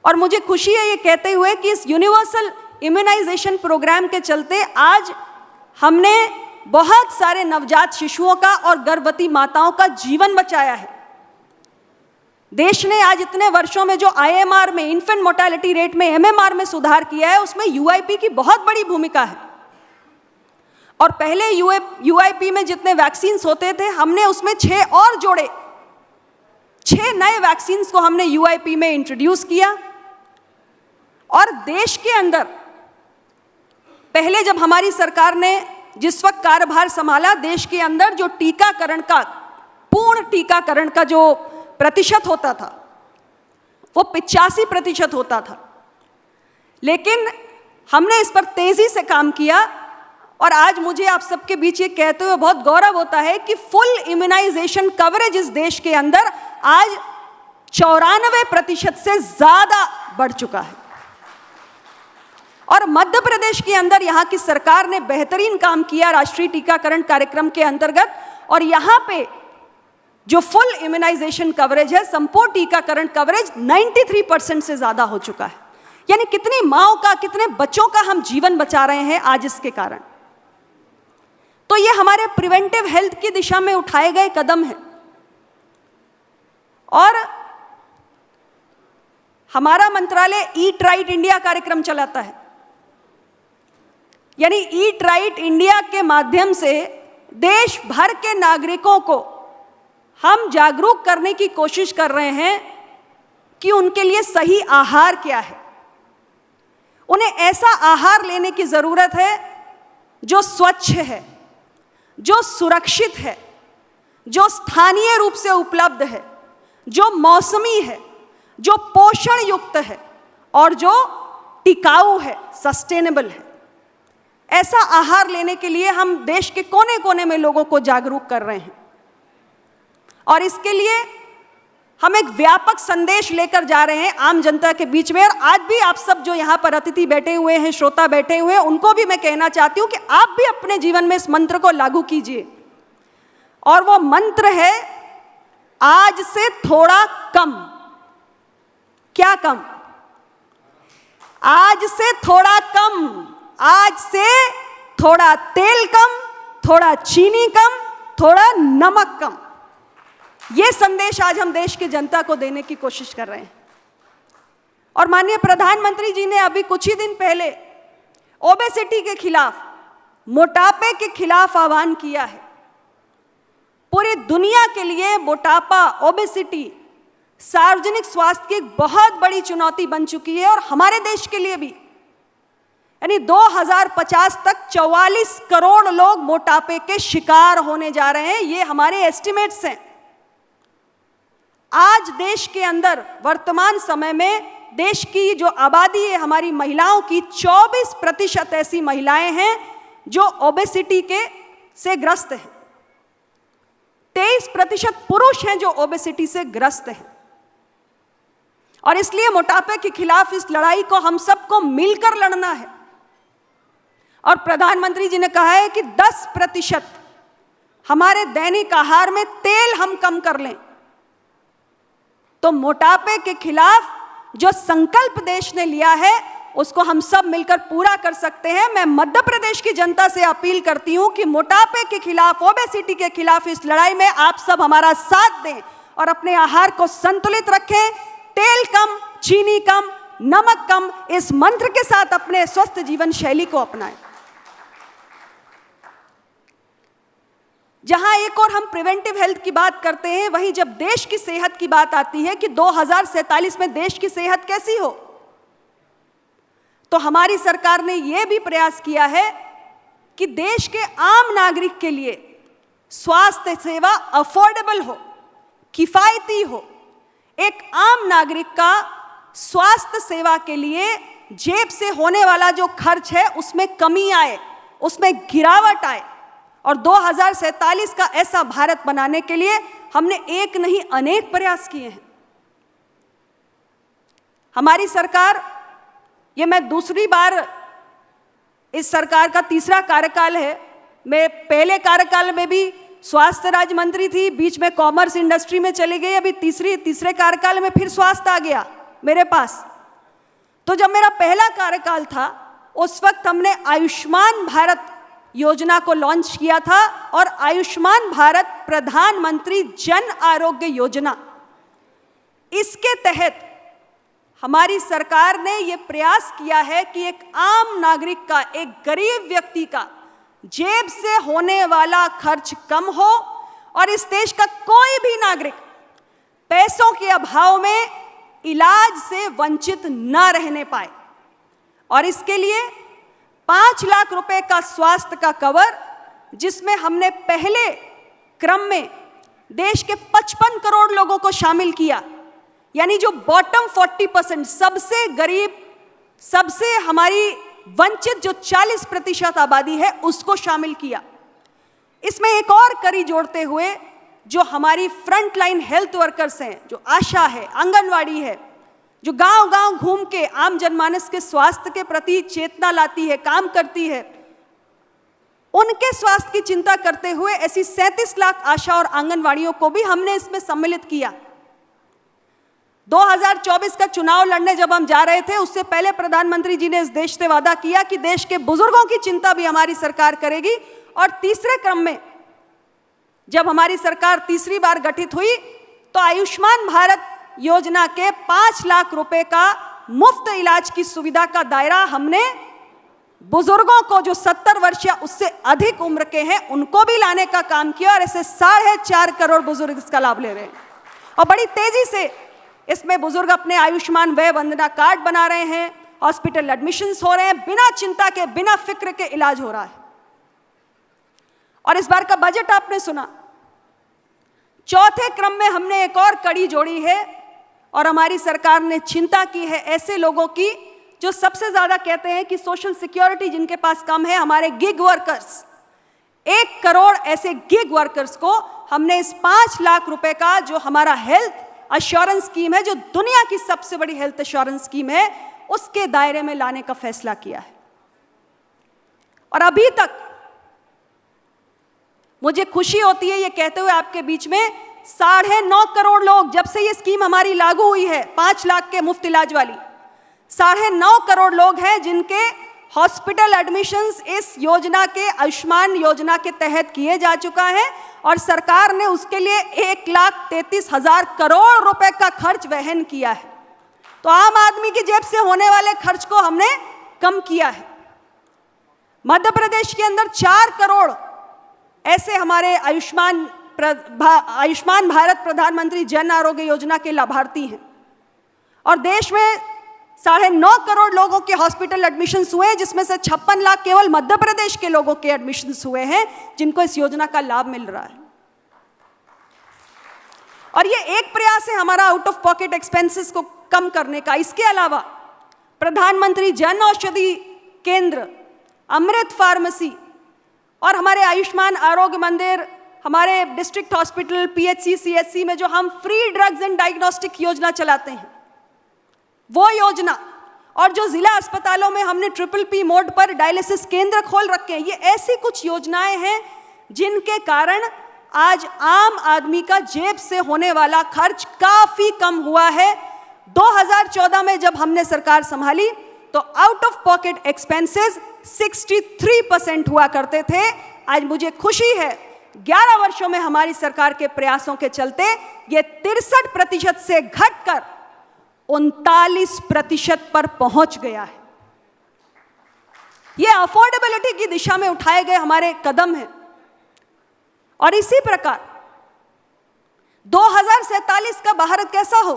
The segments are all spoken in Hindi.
और मुझे खुशी है ये कहते हुए कि इस यूनिवर्सल इम्यूनाइजेशन प्रोग्राम के चलते आज हमने बहुत सारे नवजात शिशुओं का और गर्भवती माताओं का जीवन बचाया है। देश ने आज इतने वर्षों में जो IMR में, इन्फेंट मोर्टेलिटी रेट में, MMR में सुधार किया है, उसमें UIP की बहुत बड़ी भूमिका है। और पहले UIP में जितने वैक्सीन्स होते थे, हमने उसमें 6 और जोड़े, 6 नए वैक्सीन्स को हमने UIP में इंट्रोड्यूस किया। और देश के अंदर पहले जब हमारी सरकार ने जिस वक्त कार्यभार संभाला, देश के अंदर जो टीकाकरण का, पूर्ण टीकाकरण का जो प्रतिशत होता था वो 85% होता था। लेकिन हमने इस पर तेजी से काम किया और आज मुझे आप सबके बीच ये कहते हुए बहुत गौरव होता है कि फुल इम्यूनाइजेशन कवरेज इस देश के अंदर आज 94% से ज्यादा बढ़ चुका है। और मध्य प्रदेश के अंदर यहाँ की सरकार ने बेहतरीन काम किया राष्ट्रीय टीकाकरण कार्यक्रम के अंतर्गत, और यहाँ पे जो फुल इम्यूनाइजेशन कवरेज है, संपूर्ण टीकाकरण कवरेज 93% से ज्यादा हो चुका है। यानी कितनी माओं का, कितने बच्चों का हम जीवन बचा रहे हैं आज इसके कारण। तो ये हमारे प्रिवेंटिव हेल्थ की दिशा में उठाए गए कदम हैं। और हमारा मंत्रालय ईट राइट इंडिया कार्यक्रम चलाता है। यानी ईट राइट इंडिया के माध्यम से देश भर के नागरिकों को हम जागरूक करने की कोशिश कर रहे हैं कि उनके लिए सही आहार क्या है। उन्हें ऐसा आहार लेने की जरूरत है जो स्वच्छ है, जो सुरक्षित है, जो स्थानीय रूप से उपलब्ध है, जो मौसमी है, जो पोषण युक्त है और जो टिकाऊ है, सस्टेनेबल है। ऐसा आहार लेने के लिए हम देश के कोने कोने में लोगों को जागरूक कर रहे हैं और इसके लिए हम एक व्यापक संदेश लेकर जा रहे हैं आम जनता के बीच में। और आज भी आप सब जो यहाँ पर अतिथि बैठे हुए हैं, श्रोता बैठे हुए हैं, उनको भी मैं कहना चाहती हूँ कि आप भी अपने जीवन में इस मंत्र को लागू कीजिए। और वो मंत्र है, आज से थोड़ा कम। क्या कम? आज से थोड़ा कम। आज से थोड़ा तेल कम, थोड़ा चीनी कम, थोड़ा नमक कम। ये संदेश आज हम देश की जनता को देने की कोशिश कर रहे हैं। और माननीय प्रधानमंत्री जी ने अभी कुछ ही दिन पहले ओबेसिटी के खिलाफ, मोटापे के खिलाफ आह्वान किया है। पूरी दुनिया के लिए मोटापा, ओबेसिटी सार्वजनिक स्वास्थ्य की एक बहुत बड़ी चुनौती बन चुकी है और हमारे देश के लिए भी। यानी 2050 तक 44 करोड़ लोग मोटापे के शिकार होने जा रहे हैं, ये हमारे एस्टिमेट्स हैं। आज देश के अंदर वर्तमान समय में देश की जो आबादी है हमारी महिलाओं की, 24% ऐसी महिलाएं हैं जो ओबेसिटी के से ग्रस्त हैं। 23% पुरुष हैं जो ओबेसिटी से ग्रस्त हैं। और इसलिए मोटापे के खिलाफ इस लड़ाई को हम सबको मिलकर लड़ना है। और प्रधानमंत्री जी ने कहा है कि 10% हमारे दैनिक आहार में तेल हम कम कर लें तो मोटापे के खिलाफ जो संकल्प देश ने लिया है उसको हम सब मिलकर पूरा कर सकते हैं। मैं मध्य प्रदेश की जनता से अपील करती हूं कि मोटापे के खिलाफ, ओबेसिटी के खिलाफ इस लड़ाई में आप सब हमारा साथ दें और अपने आहार को संतुलित रखें। तेल कम, चीनी कम, नमक कम, इस मंत्र के साथ अपने स्वस्थ जीवन शैली को अपनाएं। जहां एक और हम प्रिवेंटिव हेल्थ की बात करते हैं, वहीं जब देश की सेहत की बात आती है कि 2047 में देश की सेहत कैसी हो, तो हमारी सरकार ने यह भी प्रयास किया है कि देश के आम नागरिक के लिए स्वास्थ्य सेवा अफोर्डेबल हो, किफायती हो। एक आम नागरिक का स्वास्थ्य सेवा के लिए जेब से होने वाला जो खर्च है उसमें कमी आए, उसमें गिरावट आए। और 2047 का ऐसा भारत बनाने के लिए हमने एक नहीं अनेक प्रयास किए हैं। हमारी सरकार, ये मैं दूसरी बार, इस सरकार का तीसरा कार्यकाल है। मैं पहले कार्यकाल में भी स्वास्थ्य राज्य मंत्री थी, बीच में कॉमर्स इंडस्ट्री में चली गई, अभी तीसरे कार्यकाल में फिर स्वास्थ्य आ गया मेरे पास। तो जब मेरा पहला कार्यकाल था उस वक्त हमने आयुष्मान भारत योजना को लॉन्च किया था, और आयुष्मान भारत प्रधानमंत्री जन आरोग्य योजना, इसके तहत हमारी सरकार ने ये प्रयास किया है कि एक आम नागरिक का, एक गरीब व्यक्ति का जेब से होने वाला खर्च कम हो और इस देश का कोई भी नागरिक पैसों के अभाव में इलाज से वंचित न रहने पाए। और इसके लिए 5 लाख रुपए का स्वास्थ्य का कवर, जिसमें हमने पहले क्रम में देश के 55 करोड़ लोगों को शामिल किया, यानी जो बॉटम 40%, सबसे गरीब, सबसे हमारी वंचित जो 40% आबादी है, उसको शामिल किया। इसमें एक और कड़ी जोड़ते हुए जो हमारी फ्रंट लाइन हेल्थ वर्कर्स हैं, जो आशा है, आंगनवाड़ी है, जो गांव-गांव घूम के आम जनमानस के स्वास्थ्य के प्रति चेतना लाती है, काम करती है, उनके स्वास्थ्य की चिंता करते हुए ऐसी 37 लाख आशा और आंगनवाड़ियों को भी हमने इसमें सम्मिलित किया। 2024 का चुनाव लड़ने जब हम जा रहे थे, उससे पहले प्रधानमंत्री जी ने इस देश से वादा किया कि देश के बुजुर्गों की चिंता भी हमारी सरकार करेगी। और तीसरे क्रम में जब हमारी सरकार तीसरी बार गठित हुई तो आयुष्मान भारत योजना के 5 लाख रुपए का मुफ्त इलाज की सुविधा का दायरा हमने बुजुर्गों को, जो 70 वर्ष या उससे अधिक उम्र के हैं, उनको भी लाने का काम किया। और ऐसे 4.5 करोड़ बुजुर्ग इसका लाभ ले रहे हैं और बड़ी तेजी से इसमें बुजुर्ग अपने आयुष्मान व्यय वंदना कार्ड बना रहे हैं, हॉस्पिटल एडमिशन्स हो रहे हैं, बिना चिंता के, बिना फिक्र के इलाज हो रहा है। और इस बार का बजट आपने सुना, चौथे क्रम में हमने एक और कड़ी जोड़ी है और हमारी सरकार ने चिंता की है ऐसे लोगों की जो सबसे ज्यादा कहते हैं कि सोशल सिक्योरिटी जिनके पास कम है, हमारे गिग वर्कर्स। 1 करोड़ ऐसे गिग वर्कर्स को हमने इस 5 लाख रुपए का, जो हमारा हेल्थ अश्योरेंस स्कीम है, जो दुनिया की सबसे बड़ी हेल्थ अश्योरेंस स्कीम है, उसके दायरे में लाने का फैसला किया है। और अभी तक मुझे खुशी होती है ये कहते हुए आपके बीच में, 9.5 करोड़ लोग, जब से ये स्कीम हमारी लागू हुई है 5 लाख के मुफ्त इलाज वाली, 9.5 करोड़ लोग हैं जिनके हॉस्पिटल एडमिशन्स इस योजना के, आयुष्मान योजना के तहत किए जा चुका है। और सरकार ने उसके लिए 1,33,000 करोड़ रुपए का खर्च वहन किया है। तो आम आदमी की जेब से होने वाले खर्च को हमने कम किया है। मध्य प्रदेश के अंदर 4 करोड़ ऐसे हमारे आयुष्मान भारत प्रधानमंत्री जन आरोग्य योजना के लाभार्थी हैं। और देश में 9.5 करोड़ लोगों के हॉस्पिटल एडमिशन्स हुए हैं, जिसमें से 56 लाख केवल मध्य प्रदेश के लोगों के एडमिशन्स हुए हैं जिनको इस योजना का लाभ मिल रहा है। और ये एक प्रयास है हमारा आउट ऑफ पॉकेट एक्सपेंसेस को कम करने का। इसके अलावा प्रधानमंत्री जन औषधि केंद्र, अमृत फार्मेसी और हमारे आयुष्मान आरोग्य मंदिर, हमारे डिस्ट्रिक्ट हॉस्पिटल, PHC, CHC में जो हम फ्री ड्रग्स एंड डायग्नोस्टिक योजना चलाते हैं, वो योजना, और जो जिला अस्पतालों में हमने PPP मोड पर डायलिसिस केंद्र खोल रखे हैं, ये ऐसी कुछ योजनाएं हैं जिनके कारण आज आम आदमी का जेब से होने वाला खर्च काफी कम हुआ है। 2014 में जब हमने सरकार संभाली तो आउट ऑफ पॉकेट एक्सपेंसेस 63% हुआ करते थे। आज मुझे खुशी है 11 वर्षों में हमारी सरकार के प्रयासों के चलते ये 63% से घटकर 39% पर पहुंच गया है। ये अफोर्डेबिलिटी की दिशा में उठाए गए हमारे कदम हैं। और इसी प्रकार 2047 का भारत कैसा हो,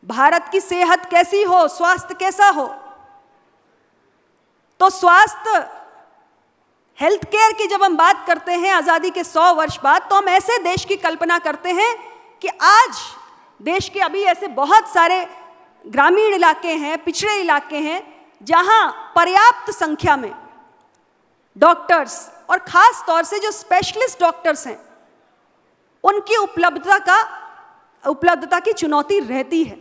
भारत की सेहत कैसी हो, स्वास्थ्य कैसा हो, तो स्वास्थ्य हेल्थ केयर की जब हम बात करते हैं आजादी के 100 वर्ष बाद, तो हम ऐसे देश की कल्पना करते हैं कि आज देश के अभी ऐसे बहुत सारे ग्रामीण इलाके हैं, पिछड़े इलाके हैं, जहां पर्याप्त संख्या में डॉक्टर्स और खास तौर से जो स्पेशलिस्ट डॉक्टर्स हैं उनकी उपलब्धता की चुनौती रहती है।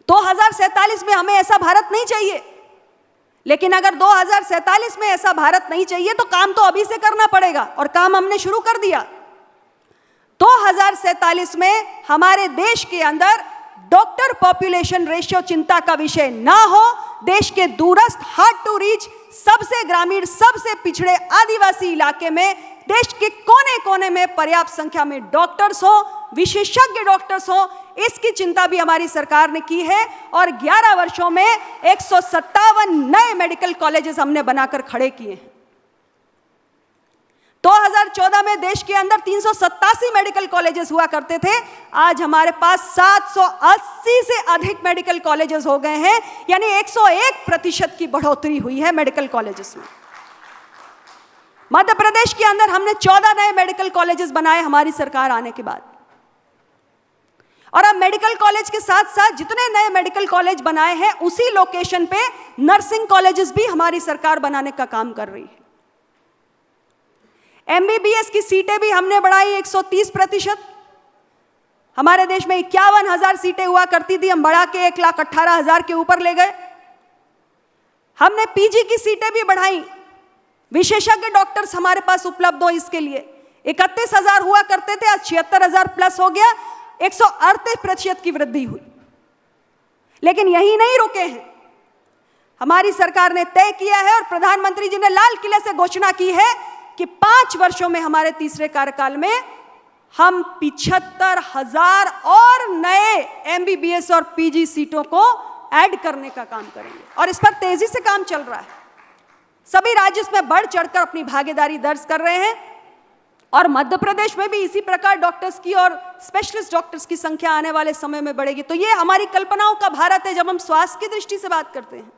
2047 में हमें ऐसा भारत नहीं चाहिए, लेकिन अगर 2047 में ऐसा भारत नहीं चाहिए तो काम तो अभी से करना पड़ेगा, और काम हमने शुरू कर दिया। 2047 में हमारे देश के अंदर डॉक्टर पॉपुलेशन रेशियो चिंता का विषय ना हो। देश के दूरस्थ, हार्ड टू रीच, सबसे ग्रामीण, सबसे पिछड़े आदिवासी इलाके में, देश के कोने कोने में पर्याप्त संख्या में डॉक्टर्स हो, विशेषज्ञ डॉक्टर्स हो, इसकी चिंता भी हमारी सरकार ने की है। और 11 वर्षों में 157 नए मेडिकल कॉलेजेस हमने बनाकर खड़े किए हैं। 2014 में देश के अंदर 387 मेडिकल कॉलेजेस हुआ करते थे, आज हमारे पास 780 से अधिक मेडिकल कॉलेजेस हो गए हैं, यानी 101% की बढ़ोतरी हुई है मेडिकल कॉलेजेस में। मध्य प्रदेश के अंदर हमने 14 नए मेडिकल कॉलेजेस बनाए हमारी सरकार आने के बाद। और अब मेडिकल कॉलेज के साथ साथ जितने नए मेडिकल कॉलेज बनाए हैं, उसी लोकेशन पे नर्सिंग कॉलेजेस भी हमारी सरकार बनाने का काम कर रही है। एमबीबीएस की सीटें भी हमने बढ़ाई 130%। हमारे देश में 51,000 सीटें हुआ करती थी, हम बढ़ा के 1,18,000 के ऊपर ले गए। हमने पीजी की सीटें भी बढ़ाई, विशेषज्ञ डॉक्टर्स हमारे पास उपलब्ध हो इसके लिए। 31,000 हुआ करते थे, आज 76,000 प्लस हो गया, 138% की वृद्धि हुई। लेकिन यही नहीं रुके हैं, हमारी सरकार ने तय किया है और प्रधानमंत्री जी ने लाल किले से घोषणा की है कि 5 वर्षों में, हमारे तीसरे कार्यकाल में, हम 75,000 और नए एमबीबीएस और पीजी सीटों को ऐड करने का काम करेंगे। और इस पर तेजी से काम चल रहा है। सभी राज्य इसमें बढ़ चढ़कर अपनी भागीदारी दर्ज कर रहे हैं और मध्य प्रदेश में भी इसी प्रकार डॉक्टर्स की और स्पेशलिस्ट डॉक्टर्स की संख्या आने वाले समय में बढ़ेगी। तो ये हमारी कल्पनाओं का भारत है जब हम स्वास्थ्य की दृष्टि से बात करते हैं।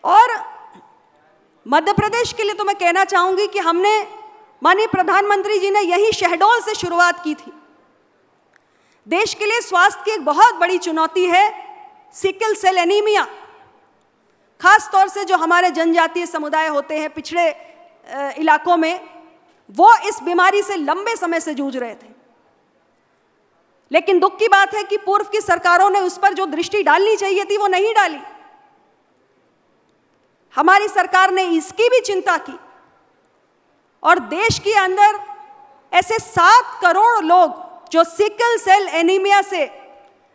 और मध्य प्रदेश के लिए तो मैं कहना चाहूंगी कि हमने, माननीय प्रधानमंत्री जी ने यही शहडोल से शुरुआत की थी। देश के लिए स्वास्थ्य की एक बहुत बड़ी चुनौती है सिकल सेल एनीमिया। खास तौर से जो हमारे जनजातीय समुदाय होते हैं पिछड़े इलाकों में, वो इस बीमारी से लंबे समय से जूझ रहे थे। लेकिन दुख की बात है कि पूर्व की सरकारों ने उस पर जो दृष्टि डालनी चाहिए थी वो नहीं डाली। हमारी सरकार ने इसकी भी चिंता की और देश के अंदर ऐसे 7 करोड़ लोग जो सिकल सेल एनीमिया से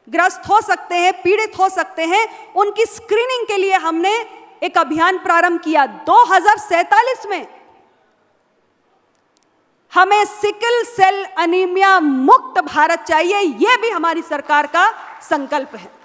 ग्रस्त हो सकते हैं, पीड़ित हो सकते हैं, उनकी स्क्रीनिंग के लिए हमने एक अभियान प्रारंभ किया। 2047 में हमें सिकल सेल एनीमिया मुक्त भारत चाहिए, यह भी हमारी सरकार का संकल्प है।